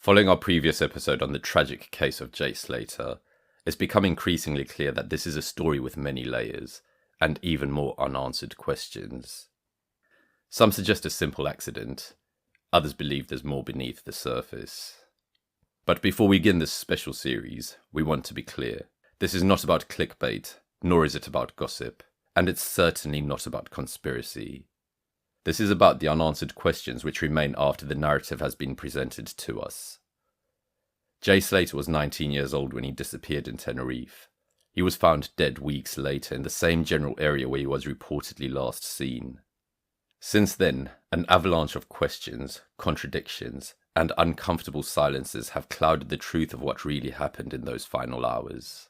Following our previous episode on the tragic case of Jay Slater, it's become increasingly clear that this is a story with many layers, and even more unanswered questions. Some suggest a simple accident, others believe there's more beneath the surface. But before we begin this special series, we want to be clear. This is not about clickbait, nor is it about gossip, and it's certainly not about conspiracy. This is about the unanswered questions which remain after the narrative has been presented to us. Jay Slater was 19 years old when he disappeared in Tenerife. He was found dead weeks later in the same general area where he was reportedly last seen. Since then, an avalanche of questions, contradictions, and uncomfortable silences have clouded the truth of what really happened in those final hours.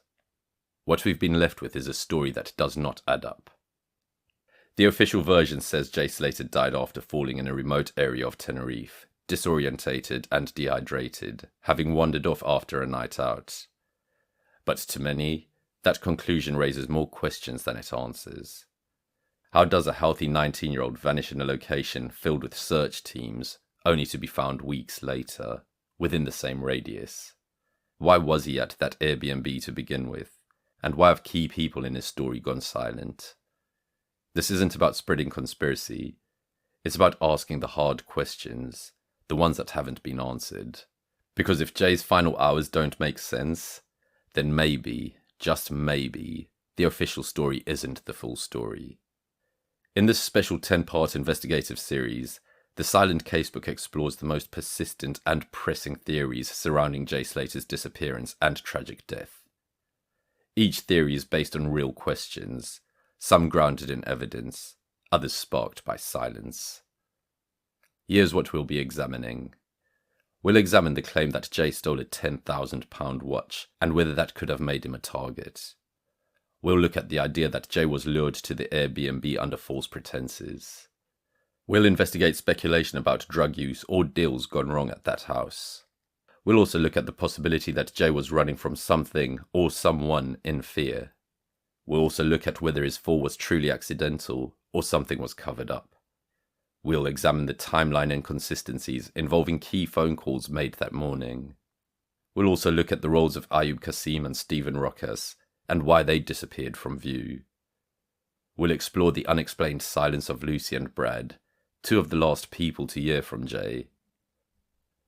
What we've been left with is a story that does not add up. The official version says Jay Slater died after falling in a remote area of Tenerife, disorientated and dehydrated, having wandered off after a night out. But to many, that conclusion raises more questions than it answers. How does a healthy 19-year-old vanish in a location filled with search teams, only to be found weeks later, within the same radius? Why was he at that Airbnb to begin with? And why have key people in his story gone silent? This isn't about spreading conspiracy. It's about asking the hard questions, the ones that haven't been answered. Because if Jay's final hours don't make sense, then maybe, just maybe, the official story isn't the full story. In this special 10-part investigative series, the Silent Casebook explores the most persistent and pressing theories surrounding Jay Slater's disappearance and tragic death. Each theory is based on real questions, some grounded in evidence, others sparked by silence. Here's what we'll be examining. We'll examine the claim that Jay stole a £10,000 watch and whether that could have made him a target. We'll look at the idea that Jay was lured to the Airbnb under false pretenses. We'll investigate speculation about drug use or deals gone wrong at that house. We'll also look at the possibility that Jay was running from something or someone in fear. We'll also look at whether his fall was truly accidental or something was covered up. We'll examine the timeline inconsistencies involving key phone calls made that morning. We'll also look at the roles of Ayub Kasim and Stephen Rokas and why they disappeared from view. We'll explore the unexplained silence of Lucy and Brad, two of the last people to hear from Jay.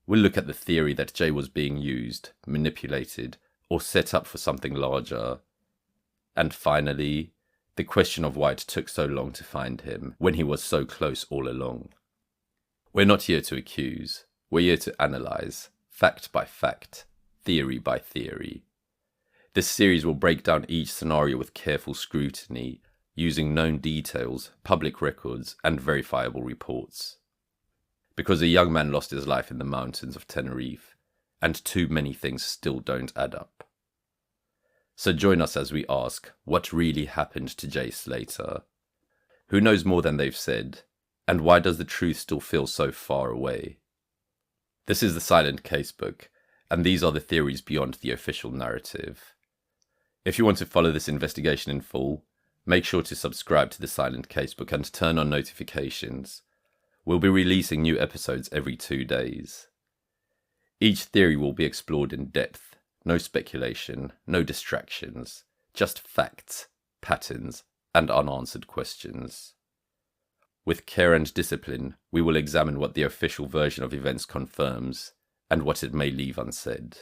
We'll look at the theory that Jay was being used, manipulated, or set up for something larger. And finally, the question of why it took so long to find him when he was so close all along. We're not here to accuse, we're here to analyze, fact by fact, theory by theory. This series will break down each scenario with careful scrutiny, using known details, public records, and verifiable reports. Because a young man lost his life in the mountains of Tenerife, and too many things still don't add up. So join us as we ask, what really happened to Jay Slater? Who knows more than they've said? And why does the truth still feel so far away? This is the Silent Casebook, and these are the theories beyond the official narrative. If you want to follow this investigation in full, make sure to subscribe to the Silent Casebook and turn on notifications. We'll be releasing new episodes every 2 days. Each theory will be explored in depth. No speculation, no distractions, just facts, patterns, and unanswered questions. With care and discipline, we will examine what the official version of events confirms, and what it may leave unsaid.